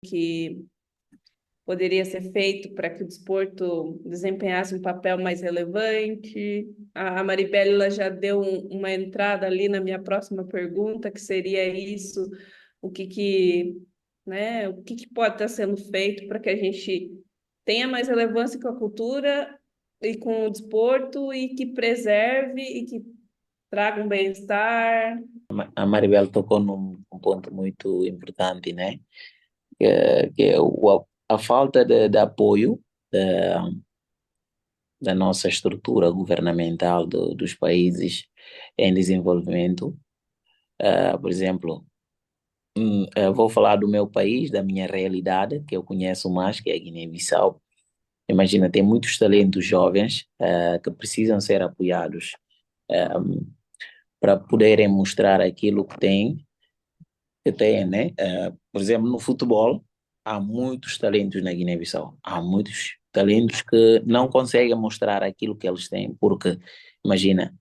que poderia ser feito para que o desporto desempenhasse um papel mais relevante. A Maribel ela já deu uma entrada ali na minha próxima pergunta, que seria isso, o né, o que pode estar sendo feito para que a gente tenha mais relevância com a cultura e com o desporto e que preserve e que traga um bem-estar. A Maribel tocou num ponto muito importante, né? Que é a falta de apoio da nossa estrutura governamental dos países em desenvolvimento. Por exemplo, vou falar do meu país, da minha realidade, que eu conheço mais, que é a Guiné-Bissau. Imagina, tem muitos talentos jovens que precisam ser apoiados para poderem mostrar aquilo que têm, né? Por exemplo, no futebol, há muitos talentos na Guiné-Bissau. Há muitos talentos que não conseguem mostrar aquilo que eles têm, porque, imagina,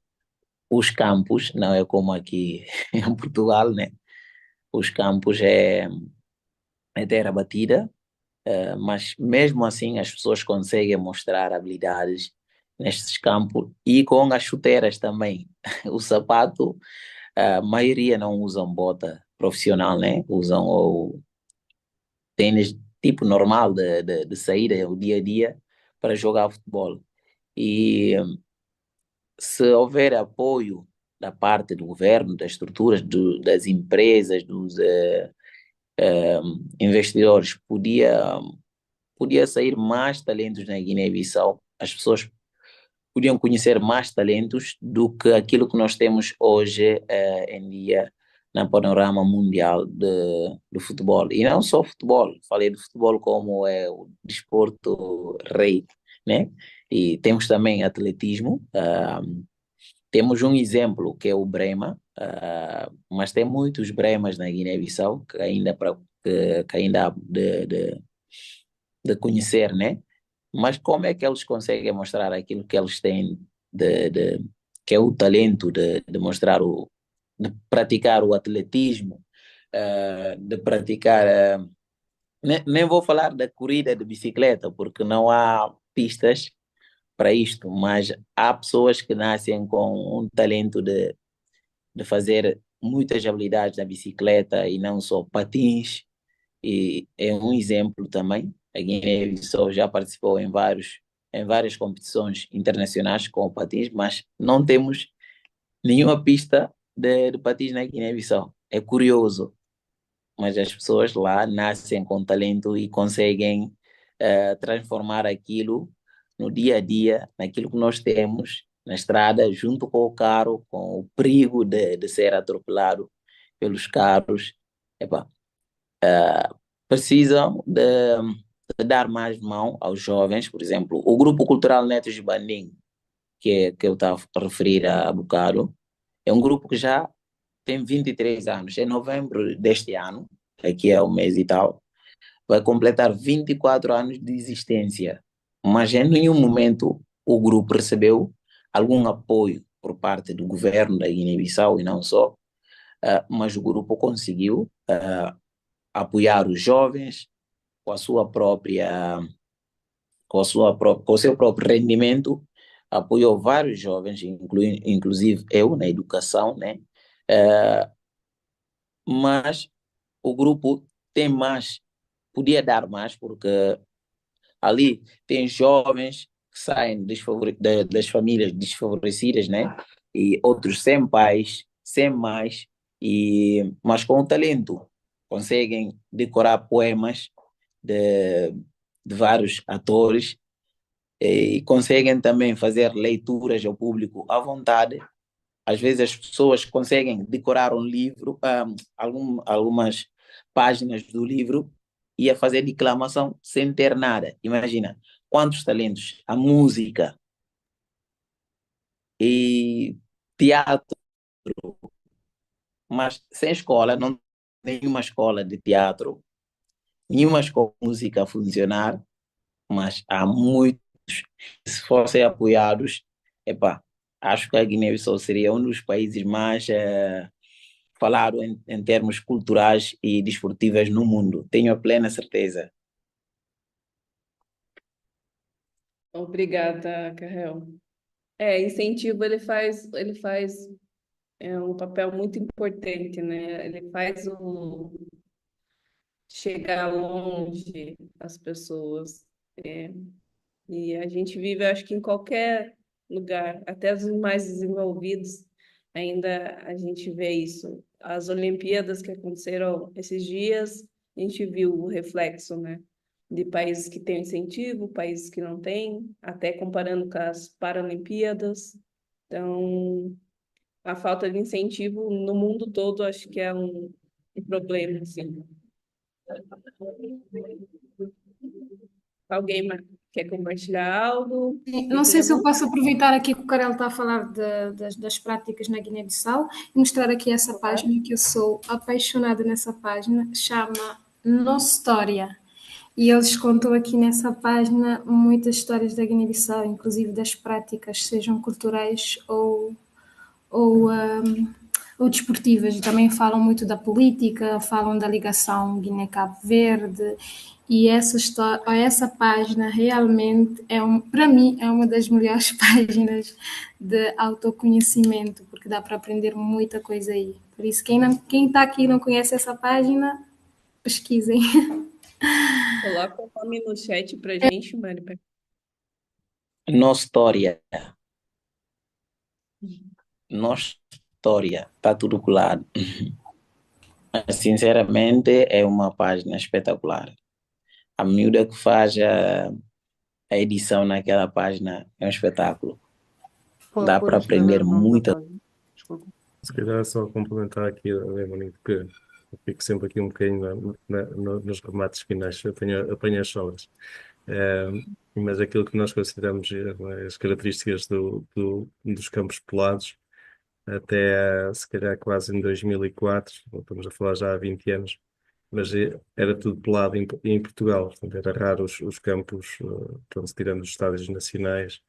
os campos, não é como aqui em Portugal, né? Os campos é terra batida, mas mesmo assim as pessoas conseguem mostrar habilidades nestes campos e com as chuteiras também. O sapato, a maioria não usam bota profissional, né? Usam o tênis tipo normal de saída, o dia a dia, para jogar futebol. E se houver apoio da parte do governo, das estruturas, das empresas, dos investidores, podia sair mais talentos na Guiné-Bissau. As pessoas podiam conhecer mais talentos do que aquilo que nós temos hoje em dia na panorama mundial do futebol. E não só futebol, falei do futebol como é o desporto rei, né? E temos também atletismo. Temos um exemplo que é o Brema, mas tem muitos Bremas na Guiné-Bissau que ainda há de conhecer, né? Mas como é que eles conseguem mostrar aquilo que eles têm que é o talento de mostrar de praticar o atletismo, de praticar, nem vou falar da corrida de bicicleta, porque não há pistas para isto, mas há pessoas que nascem com um talento de fazer muitas habilidades na bicicleta e não só patins, e é um exemplo também. A Guiné-Bissau já participou em várias competições internacionais com o patins, mas não temos nenhuma pista de patins na Guiné-Bissau. É curioso, mas as pessoas lá nascem com talento e conseguem transformar aquilo no dia a dia, naquilo que nós temos na estrada, junto com o carro, com o perigo de ser atropelado pelos carros. Epá, precisam de dar mais mão aos jovens, por exemplo, o Grupo Cultural Netos de Bandim, que eu estava a referir há bocado, é um grupo que já tem 23 anos. Em novembro deste ano, aqui é o mês e tal, vai completar 24 anos de existência. Mas em nenhum momento o grupo recebeu algum apoio por parte do governo da Guiné-Bissau e não só, mas o grupo conseguiu apoiar os jovens com a sua própria, com o seu próprio rendimento, apoiou vários jovens, inclusive eu na educação, né? Eh, mas o grupo tem mais, podia dar mais, porque ali tem jovens que saem das famílias desfavorecidas, né? E outros sem pais, sem mais, mas com talento. Conseguem decorar poemas de, de vários atores e conseguem também fazer leituras ao público à vontade. Às vezes as pessoas conseguem decorar um livro, algumas páginas do livro e a fazer declamação sem ter nada. Imagina quantos talentos, a música e teatro, mas sem escola, não tem nenhuma escola de teatro, nenhuma escola de música a funcionar, mas há muitos, se fossem apoiados, epá, acho que a Guiné-Bissau seria um dos países mais falaram em termos culturais e desportivos no mundo. Tenho a plena certeza. Obrigada, Carrel. Incentivo ele faz um papel muito importante, né? Ele faz chegar longe as pessoas. É, e a gente vive, acho que em qualquer lugar, até os mais desenvolvidos, ainda a gente vê isso. As Olimpíadas que aconteceram esses dias, a gente viu o reflexo, né? De países que têm incentivo, países que não têm, até comparando com as Paralimpíadas. Então, a falta de incentivo no mundo todo, acho que é um problema, assim. Alguém quer compartilhar algo? Sim, não sei se eu Podemos? posso aproveitar aqui que o Karel está a falar das práticas na Guiné-Bissau e mostrar aqui essa página que eu sou apaixonada nessa página, chama Nossa História. E eles contam aqui nessa página muitas histórias da Guiné-Bissau, inclusive das práticas, sejam culturais ou, um, ou desportivas. E também falam muito da política, falam da ligação Guiné-Cabo Verde. E essa história, essa página realmente para mim, é uma das melhores páginas de autoconhecimento, porque dá para aprender muita coisa aí. Por isso, quem está aqui e não conhece essa página, pesquisem. Coloca o nome no chat pra gente, Mari. Nossa história, nossa história, está tudo colado. Mas, sinceramente, é uma página espetacular. A miúda que faz a edição naquela página é um espetáculo. Pode, Dá pode para escrever aprender o nome da muita. página. Desculpa. Se calhar só complementar aqui, Lemony, que eu fico sempre aqui um bocadinho nos remates finais, apanho as sobras. Mas aquilo que nós consideramos as características dos campos pelados, até se calhar quase em 2004, estamos a falar já há 20 anos, mas era tudo pelado em Portugal, portanto era raro os campos, portanto, tirando os estádios nacionais,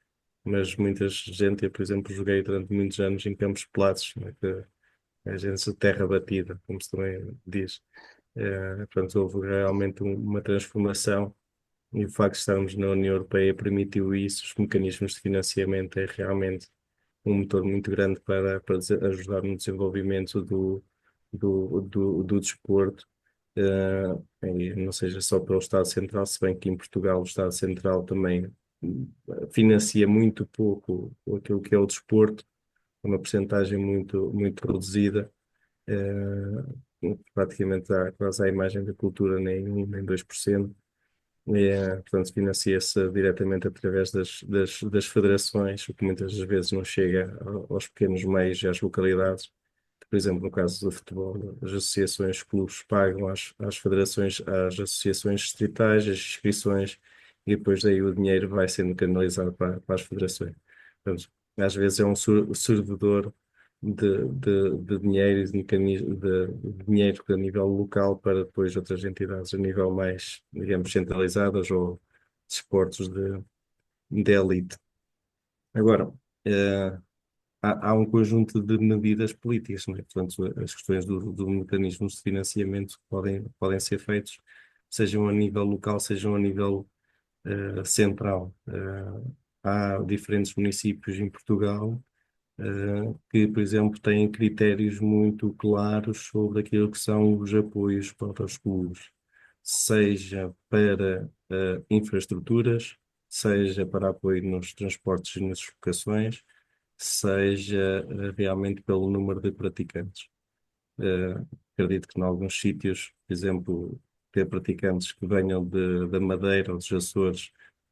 mas muita gente, eu por exemplo joguei durante muitos anos em campos pelados, né, que a gente de terra batida, como se também diz. Portanto, houve realmente uma transformação e o facto de estarmos na União Europeia permitiu isso. Os mecanismos de financiamento é realmente um motor muito grande para ajudar no desenvolvimento do desporto. E não seja só pelo Estado Central, se bem que em Portugal o Estado Central também financia muito pouco aquilo que é o desporto, uma percentagem muito reduzida, praticamente quase à imagem da cultura, nem 1, nem 2%. Portanto, financia-se diretamente através das federações, o que muitas vezes não chega aos pequenos meios e às localidades. Por exemplo, no caso do futebol, as associações, os clubes pagam às federações, às associações distritais, as inscrições, e depois daí o dinheiro vai sendo canalizado para as federações. Portanto, às vezes é um servidor de dinheiro, e de dinheiro a nível local para depois outras entidades a nível mais, digamos, centralizadas ou desportos de elite. Agora, eh, há um conjunto de medidas políticas, não é? Portanto, as questões do mecanismos de financiamento podem ser feitos, sejam a nível local, sejam a nível central. Há diferentes municípios em Portugal que, por exemplo, têm critérios muito claros sobre aquilo que são os apoios para os clubes, seja para infraestruturas, seja para apoio nos transportes e nas deslocações, seja realmente pelo número de praticantes. Acredito que em alguns sítios, por exemplo, ter praticantes que venham da Madeira ou dos Açores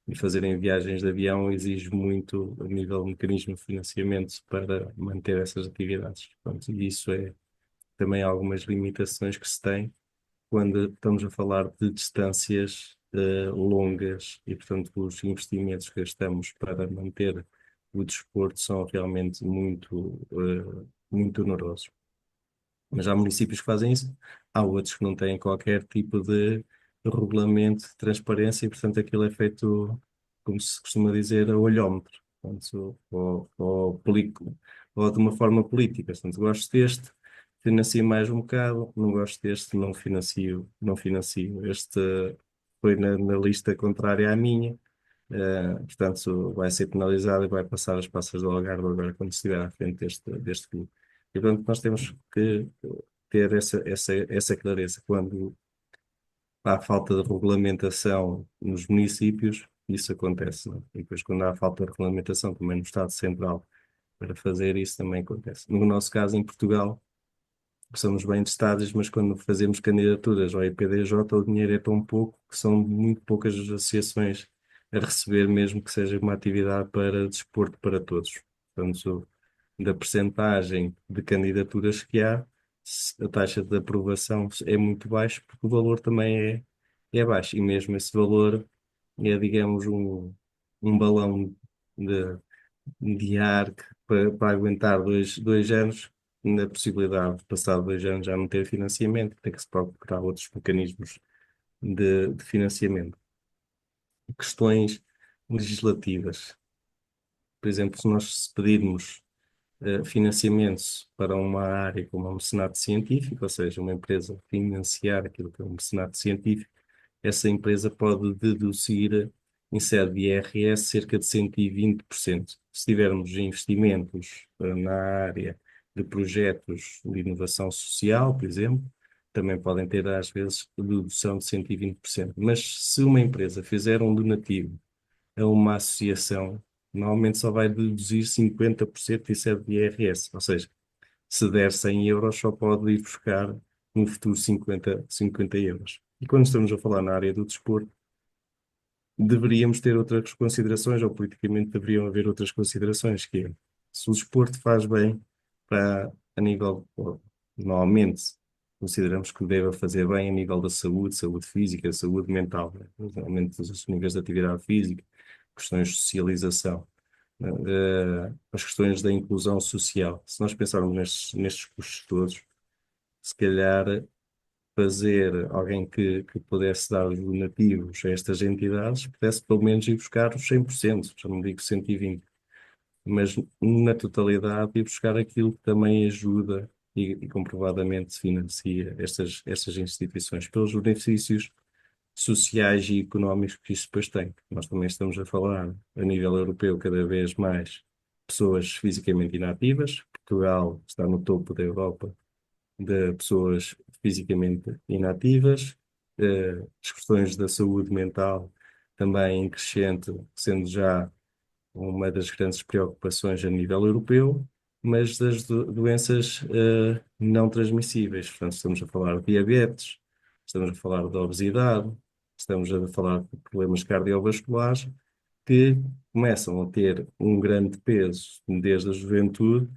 e fazerem viagens de avião exige muito a nível de mecanismo de financiamento para manter essas atividades. Portanto, e isso é também algumas limitações que se têm quando estamos a falar de distâncias longas e, portanto, os investimentos que gastamos para manter o desporto são realmente muito onerosos. Mas há municípios que fazem isso, há outros que não têm qualquer tipo de regulamento de transparência e, portanto, aquilo é feito, como se costuma dizer, a olhómetro, portanto, ou de uma forma política. Portanto, gosto deste, financio mais um bocado, não gosto deste, não financio, não financio. Este foi na lista contrária à minha, portanto vai ser penalizado e vai passar as passas do Algarve agora quando estiver à frente deste clube. E portanto nós temos que ter essa clareza. Quando há falta de regulamentação nos municípios, isso acontece, não é? E depois quando há falta de regulamentação também no Estado Central para fazer isso também acontece. No nosso caso, em Portugal, somos bem testados, mas quando fazemos candidaturas ao IPDJ, o dinheiro é tão pouco que são muito poucas as associações a receber, mesmo que seja uma atividade para desporto para todos. Portanto, da percentagem de candidaturas que há, a taxa de aprovação é muito baixa, porque o valor também é baixo. E mesmo esse valor é, digamos, um balão de, de ar para aguentar dois anos, na possibilidade de passar 2 anos já não ter financiamento, ter que se procurar outros mecanismos de financiamento. Questões legislativas. Por exemplo, se nós pedirmos financiamento para uma área como um mecenato científico, ou seja, uma empresa financiar aquilo que é um mecenato científico, essa empresa pode deduzir em sede de IRS cerca de 120%. Se tivermos investimentos na área de projetos de inovação social, por exemplo, também podem ter, às vezes, dedução de 120%. Mas se uma empresa fizer um donativo a uma associação, normalmente só vai deduzir 50% de ICE de IRS. Ou seja, se der 100 euros, só pode ir buscar no futuro 50 euros. E quando estamos a falar na área do desporto, deveríamos ter outras considerações, ou politicamente deveriam haver outras considerações, que é, se o desporto faz bem a nível, normalmente, consideramos que deve fazer bem a nível da saúde física, saúde mental, né? Aumento dos níveis de atividade física, questões de socialização, né? As questões da inclusão social. Se nós pensarmos nestes custos todos, se calhar fazer alguém que pudesse dar os donativos a estas entidades, pudesse pelo menos ir buscar os 100%, já não digo 120%, mas na totalidade ir buscar aquilo que também ajuda e comprovadamente financia estas instituições, pelos benefícios sociais e económicos que isso depois tem. Nós também estamos a falar, a nível europeu, cada vez mais pessoas fisicamente inativas. Portugal está no topo da Europa de pessoas fisicamente inativas, as questões da saúde mental também em crescente, sendo já uma das grandes preocupações a nível europeu, mas das doenças não transmissíveis. Portanto, estamos a falar de diabetes, estamos a falar de obesidade, estamos a falar de problemas cardiovasculares que começam a ter um grande peso desde a juventude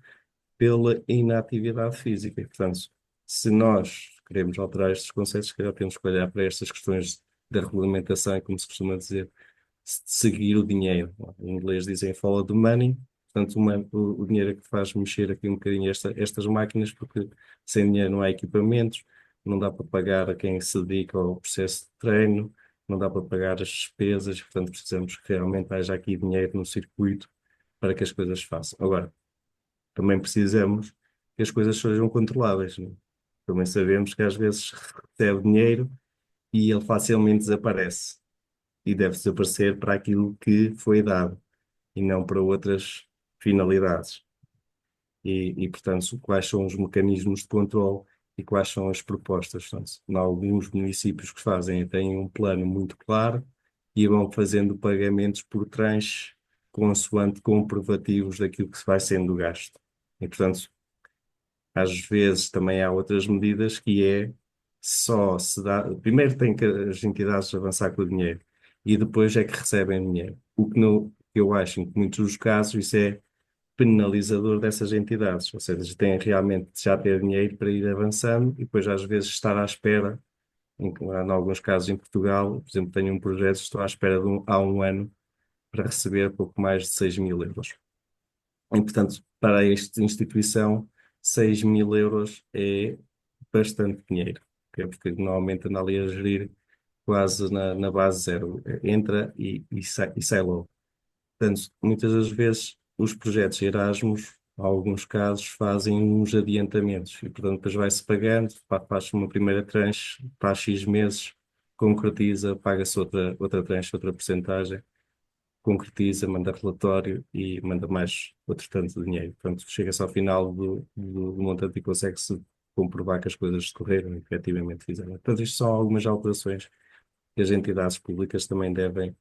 pela inatividade física. E, portanto, se nós queremos alterar estes conceitos, se calhar temos que olhar para estas questões da regulamentação e, como se costuma dizer, seguir o dinheiro. Em inglês dizem follow the money. Portanto, o dinheiro é que faz mexer aqui um bocadinho estas máquinas, porque sem dinheiro não há equipamentos, não dá para pagar a quem se dedica ao processo de treino, não dá para pagar as despesas, portanto precisamos que realmente haja aqui dinheiro no circuito para que as coisas se façam. Agora, também precisamos que as coisas sejam controláveis, não é? Também sabemos que às vezes recebe dinheiro e ele facilmente desaparece. E deve desaparecer para aquilo que foi dado e não para outras finalidades. Portanto, quais são os mecanismos de controle e quais são as propostas? Portanto, em alguns municípios que fazem, têm um plano muito claro e vão fazendo pagamentos por tranches consoante comprovativos daquilo que se vai sendo gasto. E, portanto, às vezes também há outras medidas que é só se dá. Primeiro tem que as entidades avançar com o dinheiro e depois é que recebem dinheiro. O que não, eu acho em que muitos dos casos isso é penalizador dessas entidades, ou seja, têm realmente de já ter dinheiro para ir avançando e depois às vezes estar à espera, em alguns casos em Portugal, por exemplo, tenho um projeto, estou à espera há um ano para receber pouco mais de 6.000 euros. E, portanto, para esta instituição, 6.000 euros é bastante dinheiro, ok? Porque normalmente anda ali a gerir quase na base zero. Entra e sai logo. Portanto, muitas das vezes os projetos Erasmus alguns casos fazem uns adiantamentos e, portanto, depois vai-se pagando, faz uma primeira tranche, faz X meses, concretiza, paga-se outra tranche, outra percentagem, concretiza, manda relatório e manda mais outro tanto de dinheiro. Portanto, chega-se ao final do montante e consegue-se comprovar que as coisas decorreram e efetivamente fizeram. Portanto, isto são algumas alterações que as entidades públicas também devem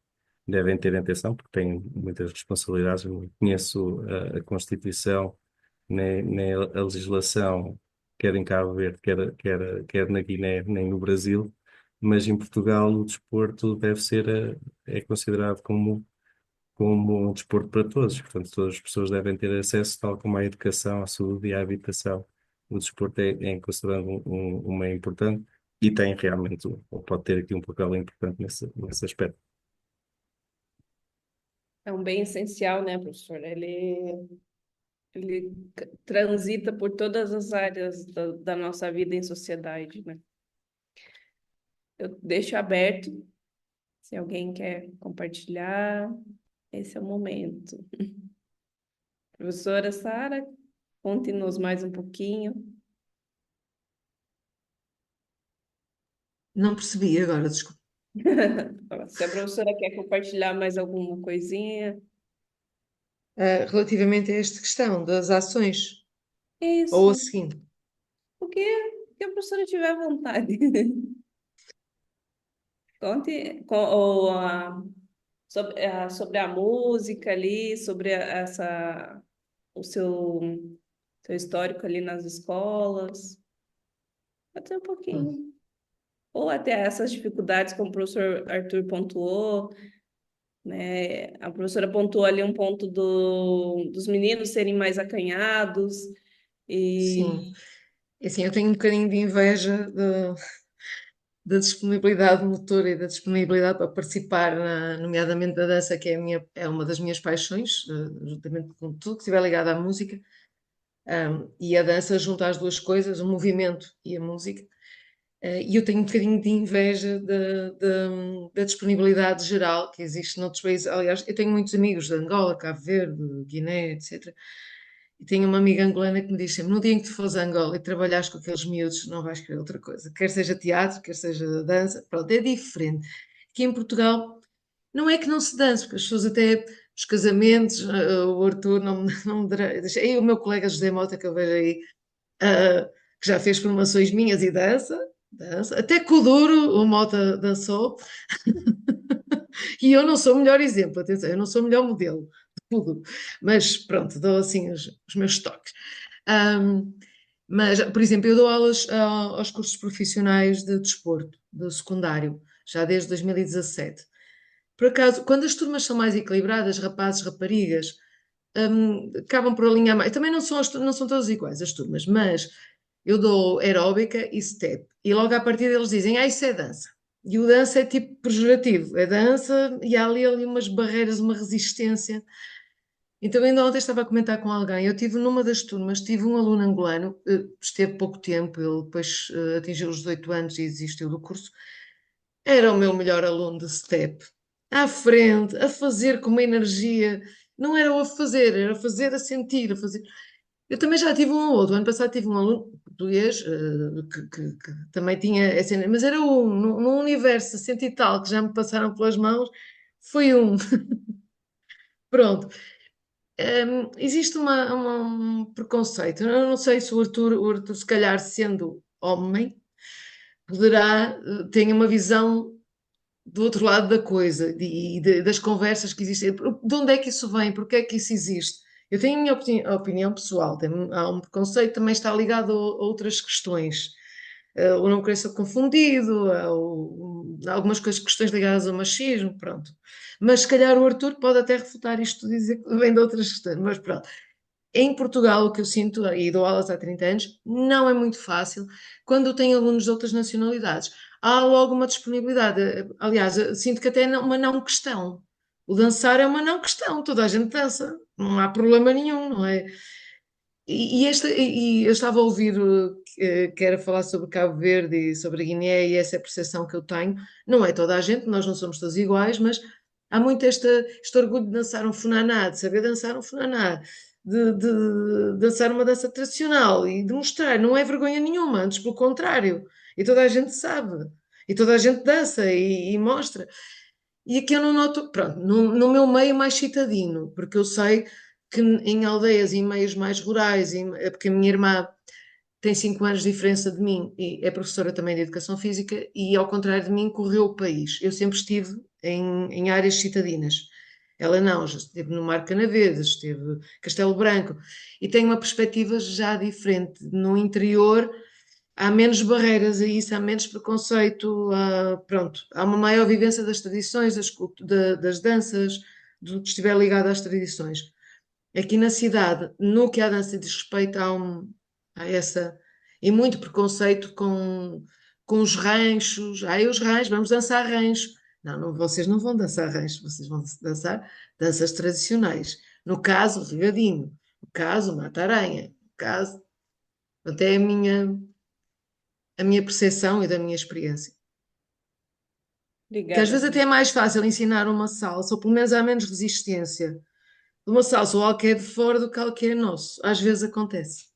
ter atenção, porque têm muitas responsabilidades. Eu não conheço a Constituição, nem a legislação, quer em Cabo Verde, quer na Guiné, nem no Brasil, mas em Portugal o desporto deve ser, é considerado como um desporto para todos. Portanto, todas as pessoas devem ter acesso, tal como à educação, à saúde e à habitação. O desporto é considerado um meio importante e tem realmente, ou pode ter aqui um papel importante nesse aspecto. É um bem essencial, né, professor? Ele transita por todas as áreas da nossa vida em sociedade, né? Eu deixo aberto, se alguém quer compartilhar, esse é o momento. Professora Sara, conte-nos mais um pouquinho. Não percebi agora, desculpa. Se a professora quer compartilhar mais alguma coisinha. Relativamente a esta questão das ações, ou a Isso, seguinte. o que a professora tiver vontade. Conte sobre a música ali, sobre o seu histórico ali nas escolas. Até um pouquinho. Ou até essas dificuldades como o professor Arthur pontuou, né? A professora pontuou ali um ponto dos meninos serem mais acanhados Sim. e Assim, eu tenho um bocadinho de inveja da disponibilidade motora e da disponibilidade para participar, nomeadamente da dança, que é uma das minhas paixões, juntamente com tudo que estiver ligado à música. E a dança junta as duas coisas, o movimento e a música. E eu tenho um bocadinho de inveja da disponibilidade geral que existe noutros países. Aliás, eu tenho muitos amigos de Angola, Cabo Verde, Guiné, etc. E tenho uma amiga angolana que me diz sempre: no dia em que tu fores a Angola e trabalhares com aqueles miúdos, não vais querer outra coisa. Quer seja teatro, quer seja dança, pronto, é diferente. Aqui em Portugal, não é que não se dança, porque as pessoas até, os casamentos, o Arthur não me dará. E o meu colega José Mota, que eu vejo aí, que já fez formações minhas e dança. Até com o Duro, o Mota dançou. E eu não sou o melhor exemplo, atenção, eu não sou o melhor modelo de tudo, mas pronto, dou assim os meus toques. Um, mas, por exemplo, eu dou aulas aos cursos profissionais de desporto, do secundário, já desde 2017. Por acaso, quando as turmas são mais equilibradas, rapazes, raparigas, acabam por alinhar mais. Também não são todas iguais as turmas, mas eu dou aeróbica e step. E logo à partida eles dizem, isso é dança. E o dança é tipo pejorativo, é dança e há ali umas barreiras, uma resistência. Então, ainda ontem estava a comentar com alguém. Eu tive numa das turmas, tive um aluno angolano, esteve pouco tempo, ele depois atingiu os 18 anos e desistiu do curso. Era o meu melhor aluno de step, à frente, a fazer com uma energia. Não era o a fazer, era fazer a sentir, a fazer. Eu também já tive um ou outro. Ano passado tive um aluno português que também tinha essa, mas era um, num universo cento e tal que já me passaram pelas mãos, foi um. Pronto. Existe um preconceito. Eu não sei se o Arthur, se calhar sendo homem, poderá ter uma visão do outro lado da coisa das conversas que existem. De onde é que isso vem? Porque é que isso existe? Eu tenho a minha opinião pessoal. Há um preconceito, também está ligado a outras questões. O não querer ser confundido, algumas questões ligadas ao machismo, pronto. Mas se calhar o Arthur pode até refutar isto, dizer que vem de outras questões, mas pronto. Em Portugal, o que eu sinto, e dou aulas há 30 anos, não é muito fácil quando eu tenho alunos de outras nacionalidades. Há logo uma disponibilidade. Aliás, eu sinto que até é uma não questão. O dançar é uma não questão, toda a gente dança, não há problema nenhum, não é? E eu estava a ouvir que era falar sobre Cabo Verde e sobre a Guiné e essa é a percepção que eu tenho. Não é toda a gente, nós não somos todos iguais, mas há muito este orgulho de dançar um funaná, de saber dançar um funaná, de dançar uma dança tradicional e de mostrar, não é vergonha nenhuma, antes pelo contrário, e toda a gente sabe, e toda a gente dança e mostra. E aqui eu não noto, pronto, no meu meio mais citadino, porque eu sei que em aldeias e em meios mais rurais, é porque a minha irmã tem 5 anos de diferença de mim e é professora também de Educação Física e, ao contrário de mim, correu o país. Eu sempre estive em áreas citadinas. Ela não, já esteve no Mar Canaveses, esteve em Castelo Branco e tem uma perspectiva já diferente. No interior há menos barreiras a isso, há menos preconceito, pronto, há uma maior vivência das tradições, das danças, do que estiver ligado às tradições. Aqui na cidade, no que à dança diz respeito, há essa, e muito preconceito com os ranchos. Ai, os ranchos, vamos dançar rancho. Não, não, vocês não vão dançar rancho, vocês vão dançar danças tradicionais. No caso, regadinho. No caso, mata-aranha. No caso, até a minha percepção e da minha experiência. Que às Obrigada, vezes até é Rita. mais fácil ensinar uma salsa, ou pelo menos há menos resistência de uma salsa ou algo que é de fora do que algo que é nosso. Às vezes acontece.